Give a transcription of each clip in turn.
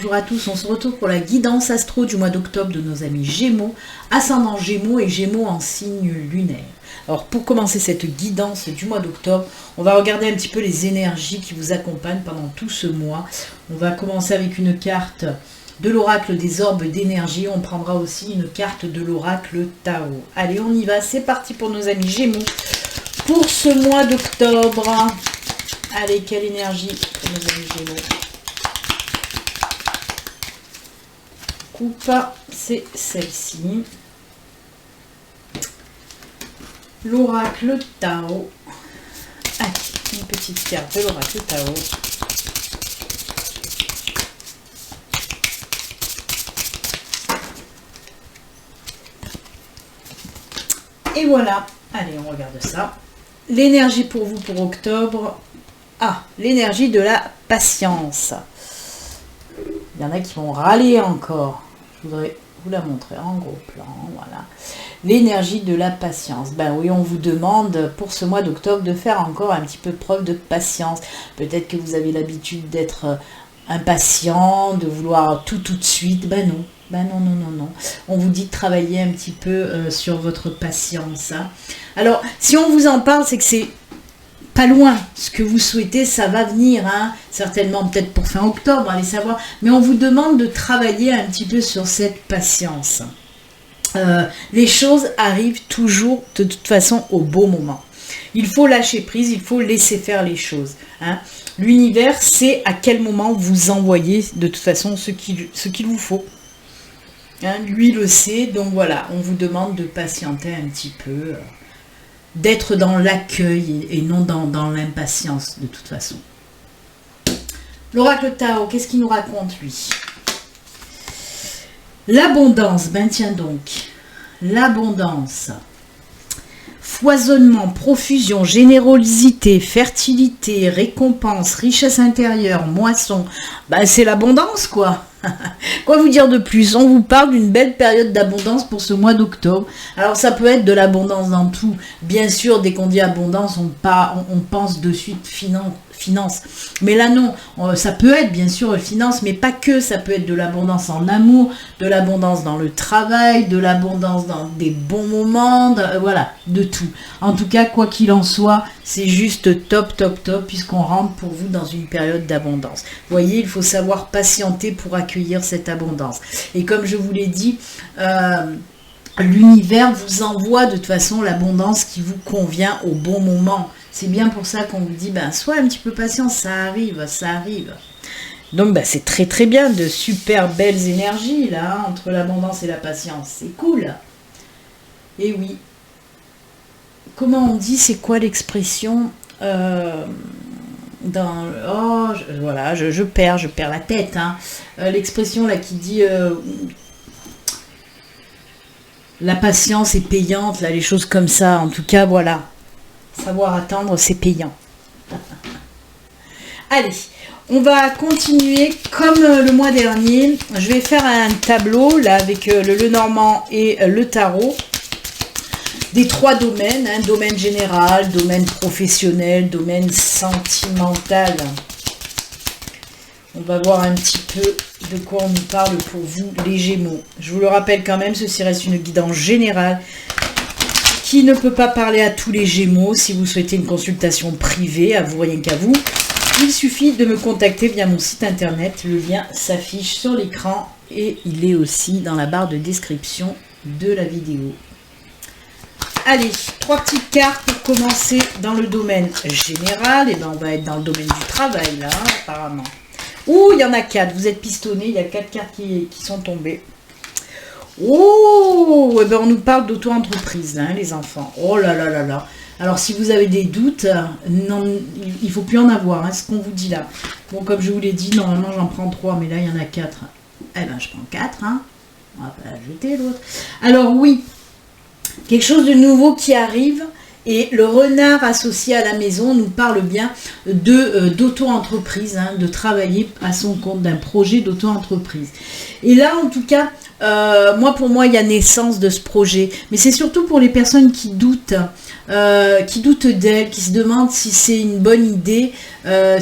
bonjour à tous. On se retrouve pour la guidance astro du mois d'octobre de nos amis Gémeaux, ascendant Gémeaux et Gémeaux en signe lunaire. Alors pour commencer cette guidance du mois d'octobre, on va regarder un petit peu les énergies qui vous accompagnent pendant tout ce mois. On va commencer avec une carte de l'oracle des orbes d'énergie. On prendra aussi une carte de l'oracle Tao. Allez, on y va. C'est parti pour nos amis Gémeaux pour ce mois d'octobre. Allez, quelle énergie pour nos amis Gémeaux. Coupe, c'est celle-ci. L'oracle Tao. Allez, une petite carte de l'oracle Tao. Et voilà. Allez, on regarde ça. L'énergie pour vous pour octobre. Ah, l'énergie de la patience. Il y en a qui vont râler encore. Je voudrais vous la montrer en gros plan. Voilà. L'énergie de la patience. Ben oui, on vous demande pour ce mois d'octobre de faire encore un petit peu preuve de patience. Peut-être que vous avez l'habitude d'être impatient, de vouloir tout de suite. Ben non. Ben non, non, non, non. On vous dit de travailler un petit peu sur votre patience. Hein. Alors, si on vous en parle, c'est que c'est pas loin. Ce que vous souhaitez, ça va venir. Hein. Certainement, peut-être pour fin octobre, allez savoir. Mais on vous demande de travailler un petit peu sur cette patience. Les choses arrivent toujours, de toute façon, au bon moment. Il faut lâcher prise, il faut laisser faire les choses. Hein. L'univers sait à quel moment vous envoyez, de toute façon, ce qu'il vous faut. Hein, lui le sait, donc voilà, on vous demande de patienter un petit peu, d'être dans l'accueil et non dans l'impatience de toute façon. L'oracle Tao, qu'est-ce qu'il nous raconte lui? L'abondance, ben tiens donc, l'abondance, foisonnement, profusion, générosité, fertilité, récompense, richesse intérieure, moisson, ben c'est l'abondance quoi. Quoi vous dire de plus? On vous parle d'une belle période d'abondance pour ce mois d'octobre. Alors ça peut être de l'abondance dans tout. Bien sûr, dès qu'on dit abondance, on pense de suite finance. Mais là non, ça peut être bien sûr finance, mais pas que. Ça peut être de l'abondance en amour, de l'abondance dans le travail, de l'abondance dans des bons moments, voilà, de tout. En tout cas, quoi qu'il en soit, c'est juste top, top, top, puisqu'on rentre pour vous dans une période d'abondance. Vous voyez, il faut savoir patienter pour accueillir cette abondance. Et comme je vous l'ai dit, l'univers vous envoie de toute façon l'abondance qui vous convient au bon moment. C'est bien pour ça qu'on vous dit, ben, sois un petit peu patient, ça arrive, ça arrive. Donc ben, c'est très très bien, de super belles énergies là, entre l'abondance et la patience. C'est cool. Et oui. Comment on dit, c'est quoi l'expression voilà, je perds la tête. Hein. L'expression là qui dit la patience est payante, là, les choses comme ça. En tout cas, voilà. Savoir attendre, c'est payant. Allez, on va continuer comme le mois dernier. Je vais faire un tableau là avec le Lenormand et le tarot. Des trois domaines, hein, domaine général, domaine professionnel, domaine sentimental. On va voir un petit peu de quoi on nous parle pour vous, les Gémeaux. Je vous le rappelle quand même, ceci reste une guidance générale qui ne peut pas parler à tous les Gémeaux. Si vous souhaitez une consultation privée, à vous rien qu'à vous, il suffit de me contacter via mon site internet. Le lien s'affiche sur l'écran et il est aussi dans la barre de description de la vidéo. Allez, trois petites cartes pour commencer dans le domaine général. Et ben on va être dans le domaine du travail là, apparemment. Ouh, il y en a 4. Vous êtes pistonné, il y a 4 cartes qui sont tombées. Oh, et ben on nous parle d'auto-entreprise, hein, les enfants. Oh là là là là. Alors si vous avez des doutes, non, il ne faut plus en avoir, hein, ce qu'on vous dit là. Bon, comme je vous l'ai dit, normalement j'en prends 3, mais là il y en a 4. Eh ben je prends 4, hein. On va pas la jeter l'autre. Alors oui. Quelque chose de nouveau qui arrive et le renard associé à la maison nous parle bien d'auto-entreprise, hein, de travailler à son compte, d'un projet d'auto-entreprise. Et là, en tout cas, pour moi, il y a naissance de ce projet. Mais c'est surtout pour les personnes qui doutent d'elles, qui se demandent si c'est une bonne idée, de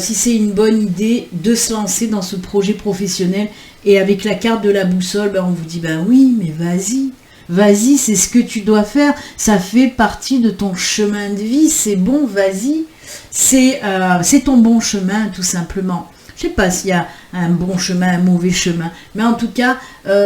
se lancer dans ce projet professionnel Et avec la carte de la boussole, ben, on vous dit, ben oui, mais vas-y. Vas-y, c'est ce que tu dois faire. Ça fait partie de ton chemin de vie. C'est bon, vas-y. C'est ton bon chemin, tout simplement. Je ne sais pas s'il y a un bon chemin, un mauvais chemin. Mais en tout cas,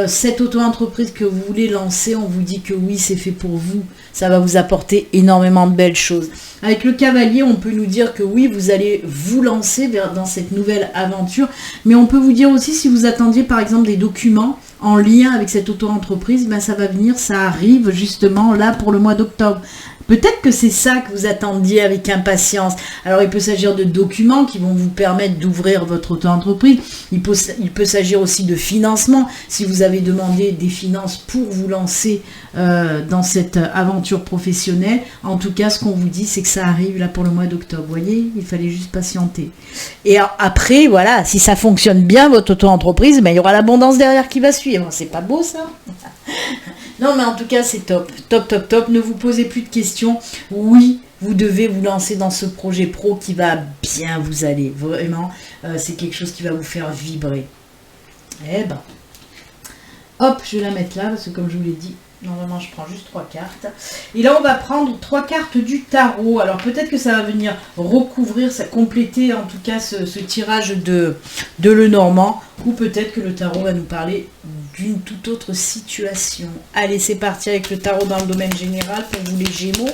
cette auto-entreprise que vous voulez lancer, on vous dit que oui, c'est fait pour vous. Ça va vous apporter énormément de belles choses. Avec le cavalier, on peut nous dire que oui, vous allez vous lancer dans cette nouvelle aventure. Mais on peut vous dire aussi, si vous attendiez par exemple des documents en lien avec cette auto-entreprise, ben ça va venir, ça arrive justement là pour le mois d'octobre. Peut-être que c'est ça que vous attendiez avec impatience. Alors, il peut s'agir de documents qui vont vous permettre d'ouvrir votre auto-entreprise. Il peut s'agir aussi de financement. Si vous avez demandé des finances pour vous lancer dans cette aventure professionnelle, en tout cas, ce qu'on vous dit, c'est que ça arrive là pour le mois d'octobre. Vous voyez, il fallait juste patienter. Et après, voilà, si ça fonctionne bien, votre auto-entreprise, ben, il y aura l'abondance derrière qui va suivre. C'est pas beau, ça? Non, mais en tout cas, c'est top. Top, top, top. Ne vous posez plus de questions. Oui, vous devez vous lancer dans ce projet pro qui va bien vous aller. Vraiment, c'est quelque chose qui va vous faire vibrer. Eh ben, hop, je vais la mettre là, parce que comme je vous l'ai dit, normalement, je prends juste 3 cartes. Et là, on va prendre 3 cartes du tarot. Alors, peut-être que ça va venir recouvrir, ça compléter, en tout cas, ce tirage de Lenormand. Ou peut-être que le tarot va nous parler d'une toute autre situation. Allez, c'est parti avec le tarot dans le domaine général pour vous, les Gémeaux.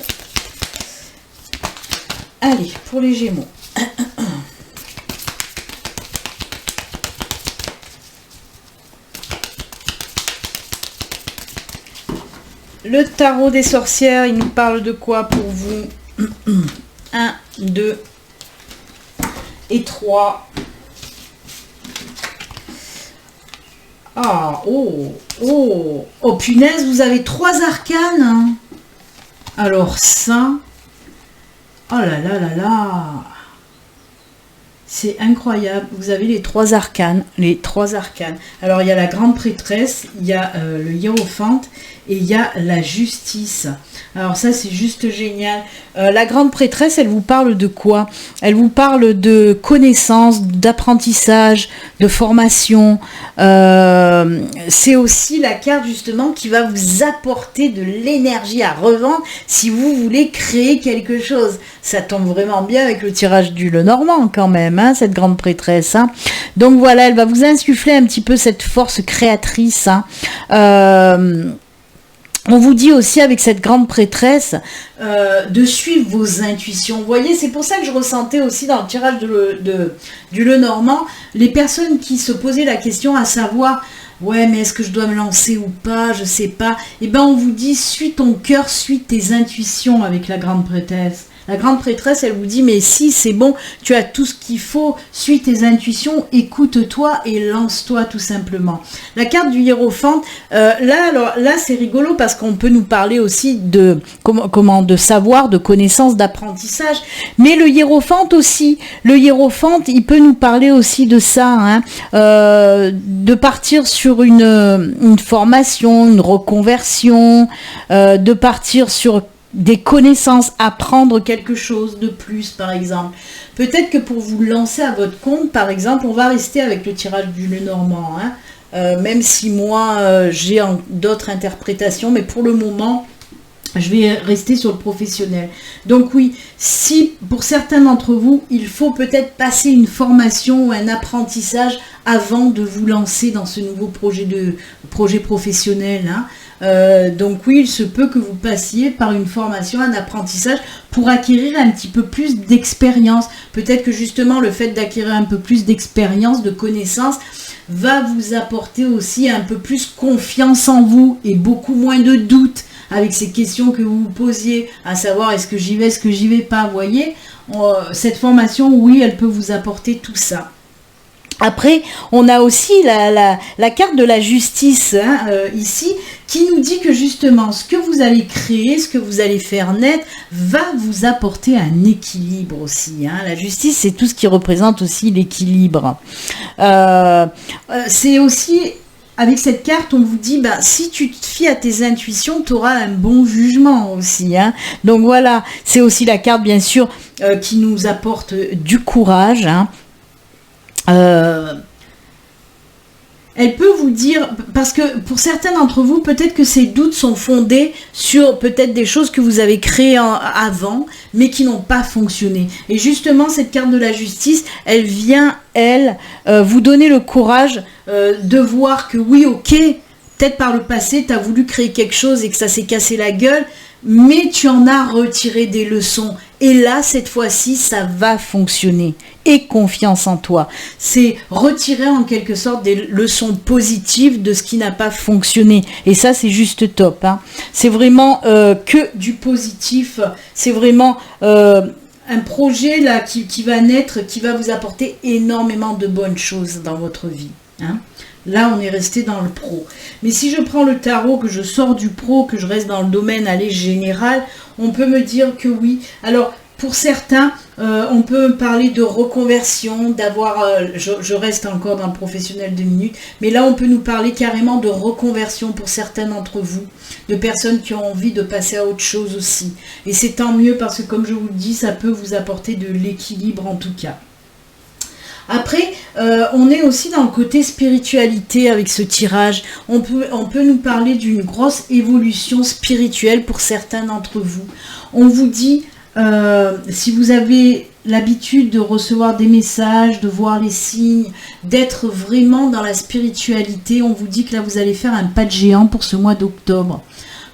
Allez, pour les Gémeaux. Le tarot des sorcières, il nous parle de quoi pour vous? 1, 2 et 3. Ah, oh, punaise, vous avez 3 arcanes. Hein. Alors ça, oh là là là là. C'est incroyable, vous avez les 3 arcanes, Alors il y a la grande prêtresse, il y a le hiérophante et il y a la justice. Alors ça c'est juste génial. La grande prêtresse, elle vous parle de quoi? Elle vous parle de connaissances, d'apprentissage, de formation. C'est aussi la carte justement qui va vous apporter de l'énergie à revendre si vous voulez créer quelque chose. Ça tombe vraiment bien avec le tirage du Lenormand quand même, hein, cette grande prêtresse. Hein. Donc voilà, elle va vous insuffler un petit peu cette force créatrice. Hein. On vous dit aussi avec cette grande prêtresse de suivre vos intuitions. Vous voyez, c'est pour ça que je ressentais aussi dans le tirage du Lenormand, les personnes qui se posaient la question à savoir, ouais, mais est-ce que je dois me lancer ou pas, je sais pas. Eh bien, on vous dit, suis ton cœur, suis tes intuitions avec la grande prêtresse. La grande prêtresse, elle vous dit, mais si, c'est bon, tu as tout ce qu'il faut, suis tes intuitions, écoute-toi et lance-toi tout simplement. La carte du hiérophante, là, c'est rigolo parce qu'on peut nous parler aussi de de savoir, de connaissances, d'apprentissage, mais le hiérophante aussi, il peut nous parler aussi de ça, hein, de partir sur une formation, une reconversion, de partir sur des connaissances, apprendre quelque chose de plus, par exemple. Peut-être que pour vous lancer à votre compte, par exemple, on va rester avec le tirage du Lenormand, hein, même si moi, j'ai d'autres interprétations, mais pour le moment, je vais rester sur le professionnel. Donc oui, si pour certains d'entre vous, il faut peut-être passer une formation ou un apprentissage avant de vous lancer dans ce nouveau projet professionnel, hein. Donc oui, il se peut que vous passiez par une formation, un apprentissage pour acquérir un petit peu plus d'expérience. Peut-être que justement le fait d'acquérir un peu plus d'expérience, de connaissances, va vous apporter aussi un peu plus confiance en vous et beaucoup moins de doutes avec ces questions que vous vous posiez, à savoir est-ce que j'y vais, est-ce que j'y vais pas. Vous voyez, cette formation, oui, elle peut vous apporter tout ça. Après, on a aussi la carte de la justice, hein, ici, qui nous dit que justement, ce que vous allez créer, ce que vous allez faire naître, va vous apporter un équilibre aussi. Hein. La justice, c'est tout ce qui représente aussi l'équilibre. C'est aussi, avec cette carte, on vous dit, bah, si tu te fies à tes intuitions, tu auras un bon jugement aussi. Hein. Donc voilà, c'est aussi la carte, bien sûr, qui nous apporte du courage, hein. elle peut vous dire, parce que pour certains d'entre vous, peut-être que ces doutes sont fondés sur peut-être des choses que vous avez créées avant, mais qui n'ont pas fonctionné. Et justement, cette carte de la justice, elle vient, vous donner le courage de voir que oui, ok, peut-être par le passé, tu as voulu créer quelque chose et que ça s'est cassé la gueule, mais tu en as retiré des leçons. Et là, cette fois-ci, ça va fonctionner. Aie confiance en toi. C'est retirer en quelque sorte des leçons positives de ce qui n'a pas fonctionné. Et ça, c'est juste top. Hein. C'est vraiment que du positif. C'est vraiment un projet là qui va naître, qui va vous apporter énormément de bonnes choses dans votre vie. Hein. Là, on est resté dans le pro. Mais si je prends le tarot, que je sors du pro, que je reste dans le domaine général, on peut me dire que oui. Alors, pour certains, on peut parler de reconversion, d'avoir... je reste encore dans le professionnel 2 minutes, mais là, on peut nous parler carrément de reconversion pour certains d'entre vous, de personnes qui ont envie de passer à autre chose aussi. Et c'est tant mieux parce que, comme je vous le dis, ça peut vous apporter de l'équilibre en tout cas. Après, on est aussi dans le côté spiritualité avec ce tirage. On peut nous parler d'une grosse évolution spirituelle pour certains d'entre vous. On vous dit, si vous avez l'habitude de recevoir des messages, de voir les signes, d'être vraiment dans la spiritualité, on vous dit que là, vous allez faire un pas de géant pour ce mois d'octobre.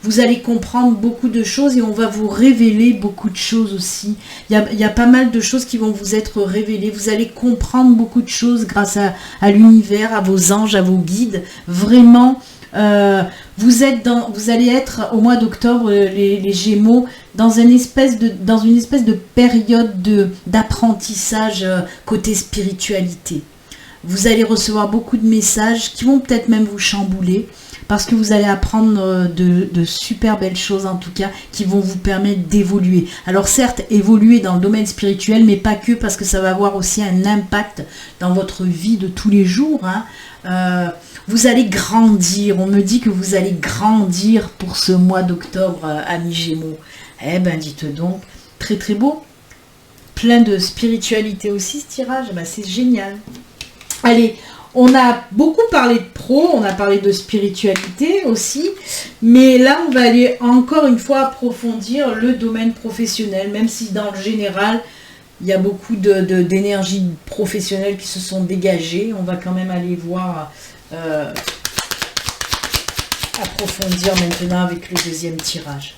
Vous allez comprendre beaucoup de choses et on va vous révéler beaucoup de choses aussi. Il y a pas mal de choses qui vont vous être révélées. Vous allez comprendre beaucoup de choses grâce à l'univers, à vos anges, à vos guides. Vraiment, vous allez être au mois d'octobre, les Gémeaux, dans une espèce de période d'apprentissage côté spiritualité. Vous allez recevoir beaucoup de messages qui vont peut-être même vous chambouler. Parce que vous allez apprendre de super belles choses en tout cas qui vont vous permettre d'évoluer. Alors certes, évoluer dans le domaine spirituel, mais pas que, parce que ça va avoir aussi un impact dans votre vie de tous les jours. Hein. Vous allez grandir, on me dit que vous allez grandir pour ce mois d'octobre, amis Gémeaux. Eh ben dites donc, très très beau. Plein de spiritualité aussi ce tirage, ben, c'est génial. Allez, on a beaucoup parlé de pro, on a parlé de spiritualité aussi, mais là on va aller encore une fois approfondir le domaine professionnel, même si dans le général, il y a beaucoup d'énergie professionnelle qui se sont dégagées. On va quand même aller voir, approfondir maintenant avec le deuxième tirage.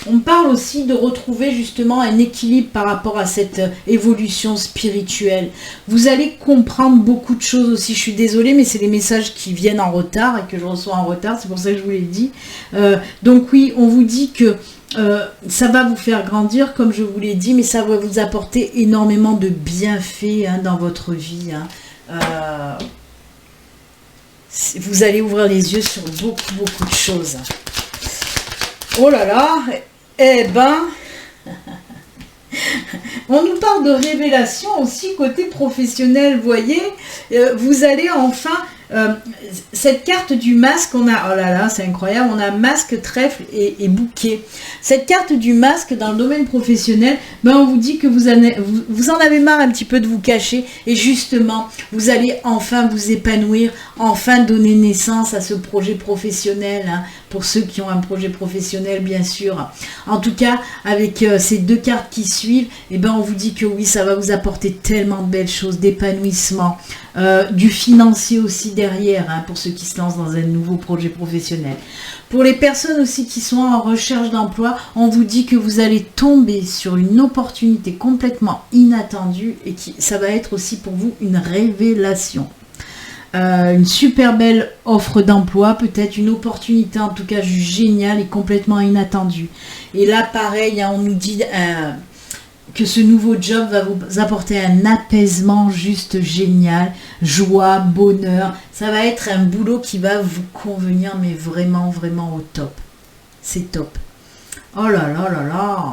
On parle aussi de retrouver justement un équilibre par rapport à cette évolution spirituelle. Vous allez comprendre beaucoup de choses aussi. Je suis désolée, mais c'est des messages qui viennent en retard et que je reçois en retard. C'est pour ça que je vous l'ai dit. Donc oui, on vous dit que ça va vous faire grandir, comme je vous l'ai dit, mais ça va vous apporter énormément de bienfaits hein, dans votre vie. Hein. Vous allez ouvrir les yeux sur beaucoup de choses. Oh là là, eh ben, on nous parle de révélation aussi côté professionnel, vous voyez, vous allez enfin, cette carte du masque, on a, oh là là, c'est incroyable, on a masque, trèfle et bouquet. Cette carte du masque dans le domaine professionnel, ben on vous dit que vous en avez marre un petit peu de vous cacher et justement, vous allez enfin vous épanouir, enfin donner naissance à ce projet professionnel, hein, pour ceux qui ont un projet professionnel bien sûr. En tout cas, avec ces deux cartes qui suivent, eh ben, on vous dit que oui, ça va vous apporter tellement de belles choses, d'épanouissement, du financier aussi derrière, hein, pour ceux qui se lancent dans un nouveau projet professionnel. Pour les personnes aussi qui sont en recherche d'emploi, on vous dit que vous allez tomber sur une opportunité complètement inattendue et ça va être aussi pour vous une révélation. Une super belle offre d'emploi, peut-être une opportunité en tout cas géniale et complètement inattendue. Et là pareil, hein, on nous dit que ce nouveau job va vous apporter un apaisement juste génial, joie, bonheur. Ça va être un boulot qui va vous convenir, mais vraiment au top. C'est top. Oh là là là là.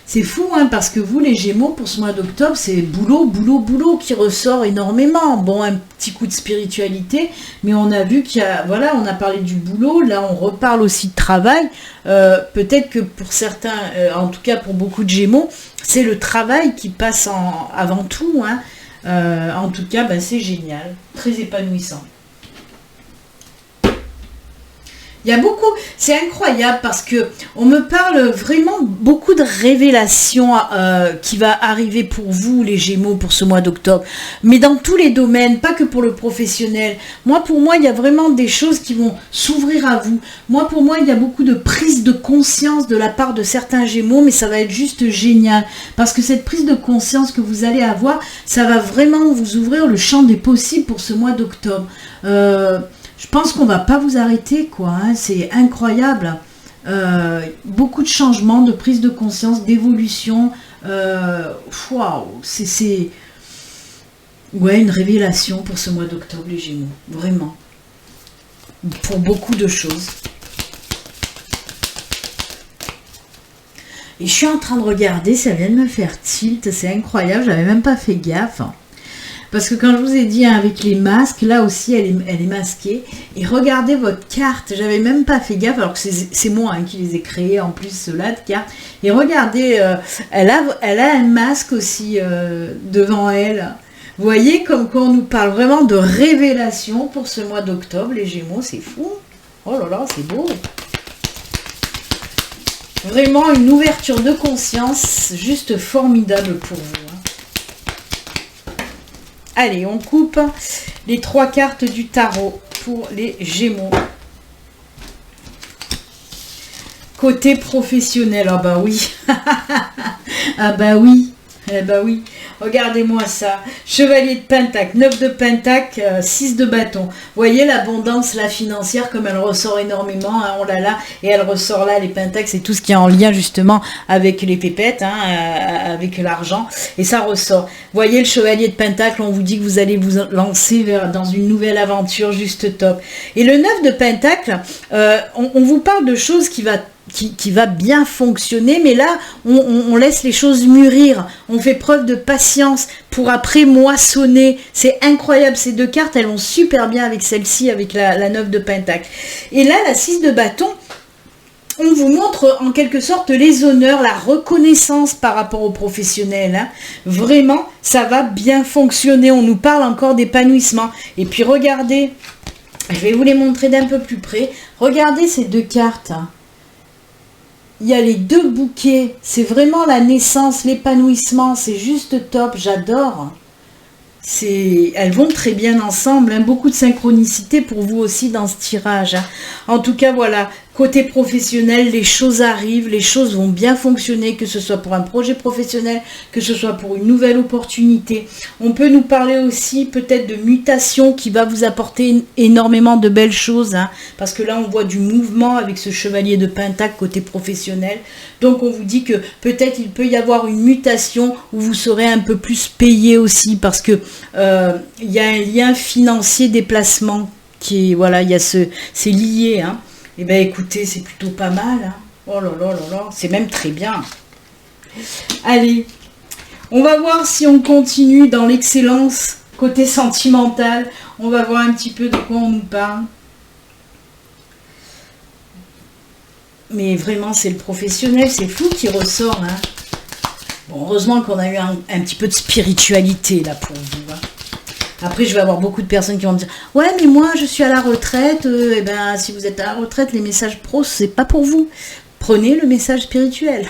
C'est fou, hein, parce que vous, les Gémeaux, pour ce mois d'octobre, c'est boulot qui ressort énormément. Bon, un petit coup de spiritualité, mais on a vu qu'il y a, voilà, on a parlé du boulot, là on reparle aussi de travail. Peut-être que pour certains, en tout cas pour beaucoup de Gémeaux, c'est le travail qui passe avant tout, hein. En tout cas, ben, c'est génial, très épanouissant. Il y a beaucoup, c'est incroyable parce que on me parle vraiment beaucoup de révélations qui va arriver pour vous les Gémeaux pour ce mois d'octobre, mais dans tous les domaines, pas que pour le professionnel. Pour moi, il y a vraiment des choses qui vont s'ouvrir à vous. Pour moi, il y a beaucoup de prise de conscience de la part de certains Gémeaux, mais ça va être juste génial parce que cette prise de conscience que vous allez avoir, ça va vraiment vous ouvrir le champ des possibles pour ce mois d'octobre. Je pense qu'on va pas vous arrêter, quoi. Hein. C'est incroyable. Beaucoup de changements, de prise de conscience, d'évolution. Waouh, c'est ouais, une révélation pour ce mois d'octobre, les Gémeaux. Vraiment. Pour beaucoup de choses. Et je suis en train de regarder, ça vient de me faire tilt. C'est incroyable, j'avais même pas fait gaffe. Parce que quand je vous ai dit avec les masques, là aussi elle est masquée. Et regardez votre carte, j'avais même pas fait gaffe, alors que c'est moi qui les ai créés en plus, ceux-là de cartes. Et regardez, elle a un masque aussi devant elle. Vous voyez comme quoi on nous parle vraiment de révélation pour ce mois d'octobre, les Gémeaux, c'est fou. Oh là là, c'est beau. Vraiment une ouverture de conscience juste formidable pour vous. Allez, on coupe les 3 cartes du tarot pour les Gémeaux. Côté professionnel, ah bah oui. Ah bah oui. Eh bah oui. Regardez-moi ça. Chevalier de Pentacle, 9 de Pentacle, 6 de bâton. Vous voyez l'abondance, la financière, comme elle ressort énormément. Hein, oh là là. Et elle ressort là, les Pentacles, c'est tout ce qui est en lien justement avec les pépettes, hein, avec l'argent. Et ça ressort. Vous voyez le Chevalier de Pentacle, on vous dit que vous allez vous lancer dans une nouvelle aventure juste top. Et le 9 de Pentacle, on vous parle de choses qui va bien fonctionner, mais là, on laisse les choses mûrir, on fait preuve de patience pour après moissonner. C'est incroyable, ces 2 cartes, elles vont super bien avec celle-ci, avec la 9 de Pentacle. Et là, la 6 de bâton, on vous montre en quelque sorte les honneurs, la reconnaissance par rapport aux professionnels. Hein. Vraiment, ça va bien fonctionner, on nous parle encore d'épanouissement. Et puis regardez, je vais vous les montrer d'un peu plus près. Regardez ces 2 cartes, hein. Il y a les 2 bouquets, c'est vraiment la naissance, l'épanouissement, c'est juste top, j'adore. Elles vont très bien ensemble, hein, beaucoup de synchronicité pour vous aussi dans ce tirage. Hein. En tout cas, voilà, côté professionnel, les choses arrivent, les choses vont bien fonctionner, que ce soit pour un projet professionnel, que ce soit pour une nouvelle opportunité. On peut nous parler aussi peut-être de mutation qui va vous apporter énormément de belles choses, hein, parce que là, on voit du mouvement avec ce Chevalier de Pentacle côté professionnel. Donc, on vous dit que peut-être il peut y avoir une mutation où vous serez un peu plus payé aussi, parce que il y a un lien financier déplacement qui est, voilà, c'est lié, hein. Eh bien, écoutez, c'est plutôt pas mal. Hein. Oh là là là là, c'est même très bien. Allez, on va voir si on continue dans l'excellence côté sentimental. On va voir un petit peu de quoi on nous parle. Mais vraiment, c'est le professionnel, c'est fou qui ressort. Hein. Bon, heureusement qu'on a eu un petit peu de spiritualité là pour vous. Hein. Après, je vais avoir beaucoup de personnes qui vont me dire « Ouais, mais moi, je suis à la retraite. Eh ben, si vous êtes à la retraite, les messages pros, c'est pas pour vous. Prenez le message spirituel. »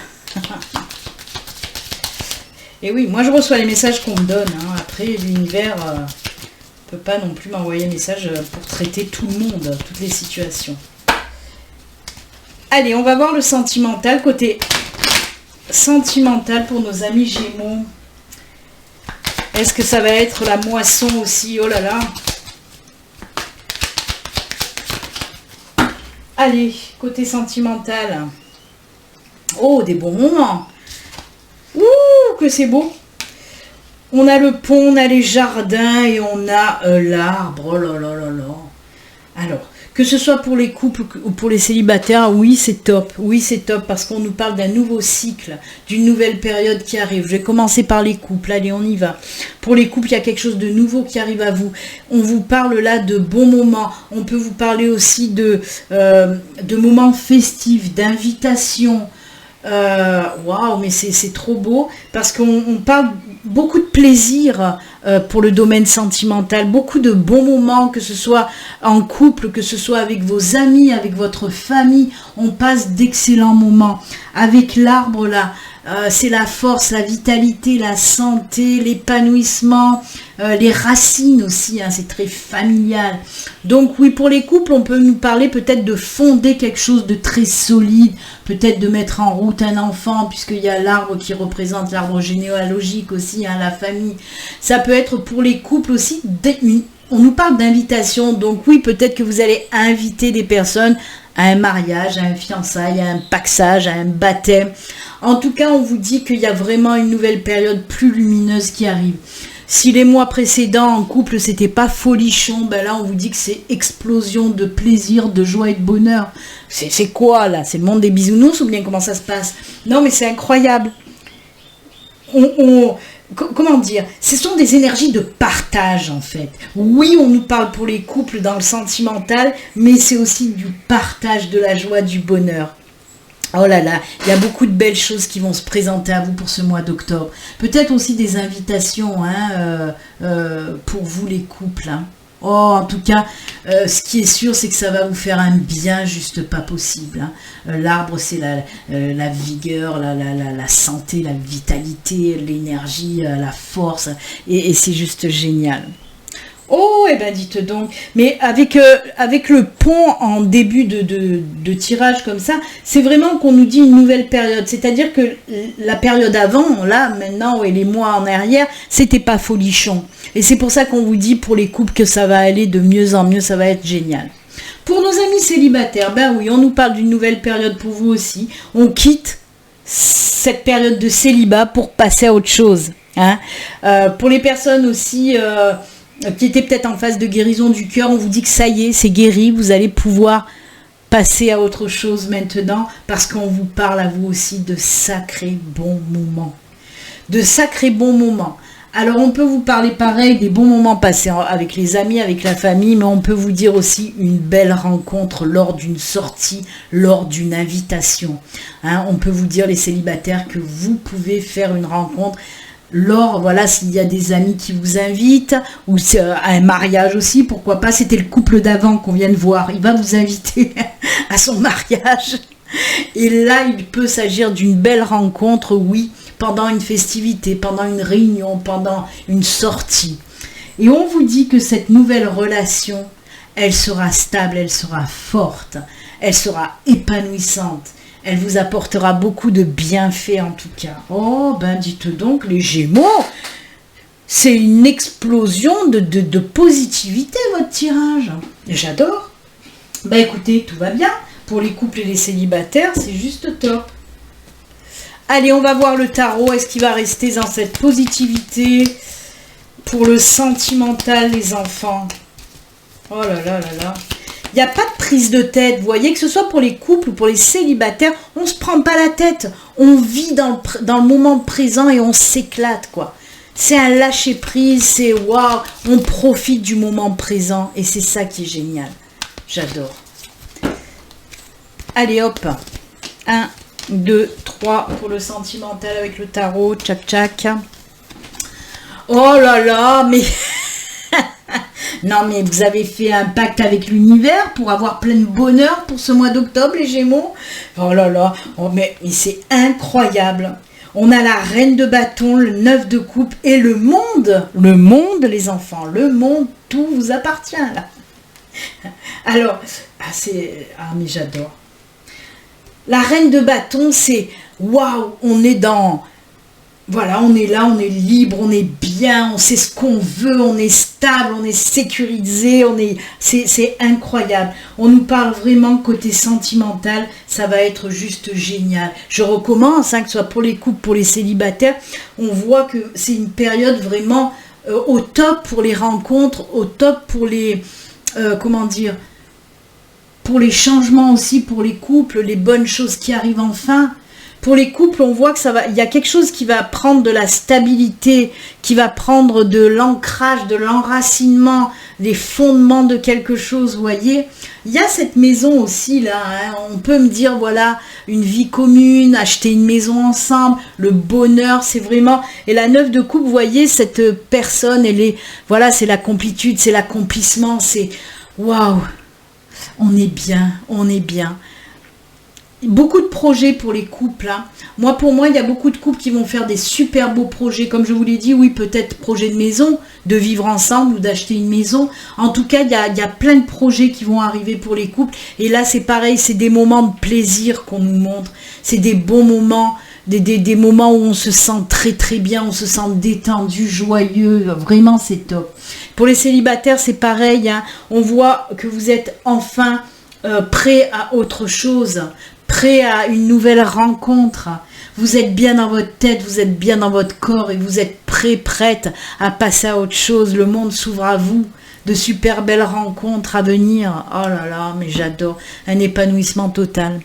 Et oui, moi, je reçois les messages qu'on me donne. Hein. Après, l'univers ne peut pas non plus m'envoyer un message pour traiter tout le monde, toutes les situations. Allez, on va voir le sentimental, côté sentimental pour nos amis Gémeaux. Est-ce que ça va être la moisson aussi? Oh là là. Allez, côté sentimental. Oh, des bons moments. Ouh, que c'est beau. On a le pont, on a les jardins et on a l'arbre. Oh là là là là. Alors, que ce soit pour les couples ou pour les célibataires, oui c'est top. Oui c'est top parce qu'on nous parle d'un nouveau cycle, d'une nouvelle période qui arrive. Je vais commencer par les couples, allez on y va. Pour les couples, il y a quelque chose de nouveau qui arrive à vous. On vous parle là de bons moments. On peut vous parler aussi de moments festifs, d'invitations. Waouh, mais c'est trop beau parce qu'on parle beaucoup de plaisir pour le domaine sentimental, beaucoup de bons moments, que ce soit en couple, que ce soit avec vos amis, avec votre famille, on passe d'excellents moments. Avec l'arbre là, c'est la force, la vitalité, la santé, l'épanouissement, les racines aussi, hein, c'est très familial. Donc oui, pour les couples, on peut nous parler peut-être de fonder quelque chose de très solide, peut-être de mettre en route un enfant, puisqu'il y a l'arbre qui représente l'arbre généalogique aussi, hein, la famille. Ça peut être pour les couples aussi, on nous parle d'invitation, donc oui, peut-être que vous allez inviter des personnes à un mariage, à un fiançailles, à un paxage, à un baptême. En tout cas, on vous dit qu'il y a vraiment une nouvelle période plus lumineuse qui arrive. Si les mois précédents en couple, c'était pas folichon, ben là, on vous dit que c'est explosion de plaisir, de joie et de bonheur. C'est quoi, là? C'est le monde des bisounours ou bien comment ça se passe? Non, mais c'est incroyable. Comment dire? Ce sont des énergies de partage, en fait. Oui, on nous parle pour les couples dans le sentimental, mais c'est aussi du partage de la joie, du bonheur. Oh là là, il y a beaucoup de belles choses qui vont se présenter à vous pour ce mois d'octobre. Peut-être aussi des invitations hein, pour vous les couples. Hein. Oh, en tout cas, ce qui est sûr, c'est que ça va vous faire un bien juste pas possible. Hein. L'arbre, c'est la vigueur, la santé, la vitalité, l'énergie, la force. Et c'est juste génial. Oh, eh ben dites donc, mais avec le pont en début de tirage comme ça, c'est vraiment qu'on nous dit une nouvelle période. C'est-à-dire que la période avant, là, maintenant, et les mois en arrière, c'était pas folichon. Et c'est pour ça qu'on vous dit pour les couples que ça va aller de mieux en mieux, ça va être génial. Pour nos amis célibataires, ben oui, on nous parle d'une nouvelle période pour vous aussi. On quitte cette période de célibat pour passer à autre chose. Hein. Pour les personnes aussi... qui était peut-être en phase de guérison du cœur, on vous dit que ça y est, c'est guéri, vous allez pouvoir passer à autre chose maintenant, parce qu'on vous parle à vous aussi de sacrés bons moments. De sacrés bons moments. Alors on peut vous parler pareil des bons moments passés avec les amis, avec la famille, mais on peut vous dire aussi une belle rencontre lors d'une sortie, lors d'une invitation. Hein, on peut vous dire les célibataires que vous pouvez faire une rencontre lors, voilà, s'il y a des amis qui vous invitent, ou à un mariage aussi, pourquoi pas, c'était le couple d'avant qu'on vient de voir, il va vous inviter à son mariage, et là, il peut s'agir d'une belle rencontre, oui, pendant une festivité, pendant une réunion, pendant une sortie. Et on vous dit que cette nouvelle relation, elle sera stable, elle sera forte, elle sera épanouissante. Elle vous apportera beaucoup de bienfaits en tout cas. Oh, ben dites donc, les Gémeaux, c'est une explosion de positivité votre tirage. J'adore. Ben écoutez, tout va bien. Pour les couples et les célibataires, c'est juste top. Allez, on va voir le tarot. Est-ce qu'il va rester dans cette positivité pour le sentimental, les enfants? Oh là là là là. Il n'y a pas de prise de tête, vous voyez, que ce soit pour les couples ou pour les célibataires, on ne se prend pas la tête, on vit dans le moment présent et on s'éclate, quoi. C'est un lâcher-prise, c'est waouh, on profite du moment présent et c'est ça qui est génial. J'adore. Allez hop, 1, 2, 3 pour le sentimental avec le tarot, tchac tchac. Oh là là, mais... Non mais vous avez fait un pacte avec l'univers pour avoir plein de bonheur pour ce mois d'octobre les Gémeaux. Oh là là, oh, mais c'est incroyable. On a la reine de bâton, le 9 de coupe et le monde les enfants, le monde, tout vous appartient là. Alors, mais j'adore. La reine de bâton, c'est waouh, on est dans... Voilà, on est là, on est libre, on est bien, on sait ce qu'on veut, on est stable, on est sécurisé, c'est incroyable. On nous parle vraiment côté sentimental, ça va être juste génial. Je recommence, que ce soit pour les couples, pour les célibataires, on voit que c'est une période vraiment au top pour les rencontres, au top pour les, pour les changements aussi, pour les couples, les bonnes choses qui arrivent enfin. Pour les couples, on voit que ça va, il y a quelque chose qui va prendre de la stabilité, qui va prendre de l'ancrage, de l'enracinement, les fondements de quelque chose, vous voyez. Il y a cette maison aussi là, hein. On peut me dire voilà, une vie commune, acheter une maison ensemble, le bonheur, c'est vraiment... Et la 9 de coupe, vous voyez, cette personne, elle est... Voilà, c'est la complétude, c'est l'accomplissement, c'est... Waouh, on est bien, on est bien. Beaucoup de projets pour les couples. Hein. Pour moi, il y a beaucoup de couples qui vont faire des super beaux projets. Comme je vous l'ai dit, oui, peut-être projet de maison, de vivre ensemble ou d'acheter une maison. En tout cas, il y a plein de projets qui vont arriver pour les couples. Et là, c'est pareil, c'est des moments de plaisir qu'on nous montre. C'est des bons moments, des moments où on se sent très très bien, on se sent détendu, joyeux. Vraiment, c'est top. Pour les célibataires, c'est pareil. Hein. On voit que vous êtes enfin prêts à autre chose. Prêt à une nouvelle rencontre, vous êtes bien dans votre tête, vous êtes bien dans votre corps et vous êtes prête à passer à autre chose. Le monde s'ouvre à vous, de super belles rencontres à venir. Oh là là, mais j'adore, un épanouissement total.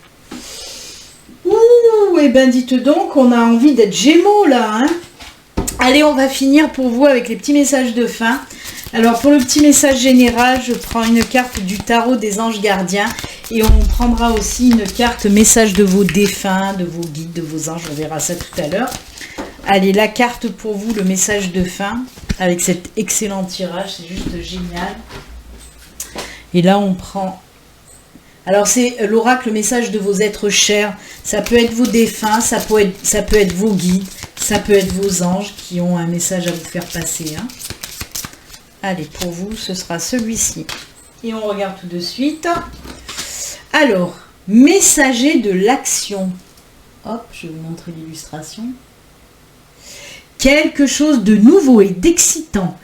Ouh, et ben dites donc, on a envie d'être Gémeaux là. Hein. Allez, on va finir pour vous avec les petits messages de fin. Alors pour le petit message général, je prends une carte du tarot des anges gardiens et on prendra aussi une carte message de vos défunts, de vos guides, de vos anges, on verra ça tout à l'heure. Allez, la carte pour vous, le message de fin, avec cet excellent tirage, c'est juste génial. Et là on prend... Alors c'est l'oracle, message de vos êtres chers, ça peut être vos défunts, ça peut être vos guides, ça peut être vos anges qui ont un message à vous faire passer, hein. Allez, pour vous, ce sera celui-ci. Et on regarde tout de suite. Alors, messager de l'action. Hop, je vais vous montrer l'illustration. Quelque chose de nouveau et d'excitant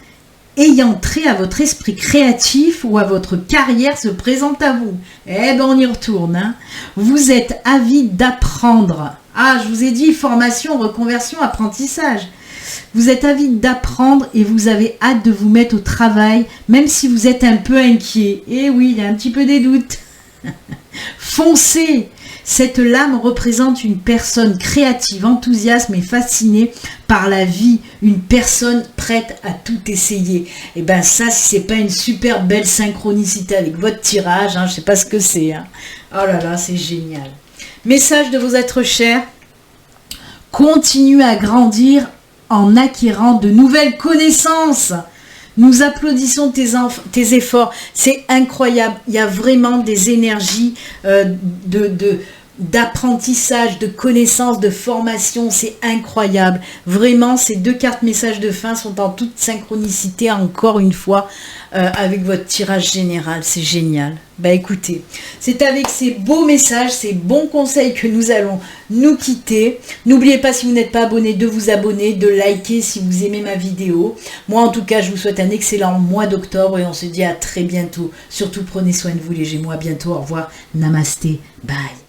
ayant trait à votre esprit créatif ou à votre carrière se présente à vous. Eh ben, on y retourne. Hein. Vous êtes avide d'apprendre. Ah, je vous ai dit, formation, reconversion, apprentissage. Vous êtes avide d'apprendre et vous avez hâte de vous mettre au travail, même si vous êtes un peu inquiet. Eh oui, il y a un petit peu des doutes. Foncez. Cette lame représente une personne créative, enthousiaste et fascinée par la vie. Une personne prête à tout essayer. Et bien ça, si c'est pas une super belle synchronicité avec votre tirage, hein, je sais pas ce que c'est. Hein. Oh là là, c'est génial. Message de vos êtres chers. Continuez à grandir en acquérant de nouvelles connaissances. Nous applaudissons tes efforts. C'est incroyable. Il y a vraiment des énergies d'apprentissage, de connaissances, de formation. C'est incroyable. Vraiment, ces deux cartes messages de fin sont en toute synchronicité, encore une fois, avec votre tirage général. C'est génial. Bah écoutez, c'est avec ces beaux messages, ces bons conseils que nous allons nous quitter. N'oubliez pas, si vous n'êtes pas abonné, de vous abonner, de liker si vous aimez ma vidéo. Moi, en tout cas, je vous souhaite un excellent mois d'octobre et on se dit à très bientôt. Surtout, prenez soin de vous les Gémeaux. À bientôt. Au revoir. Namasté. Bye.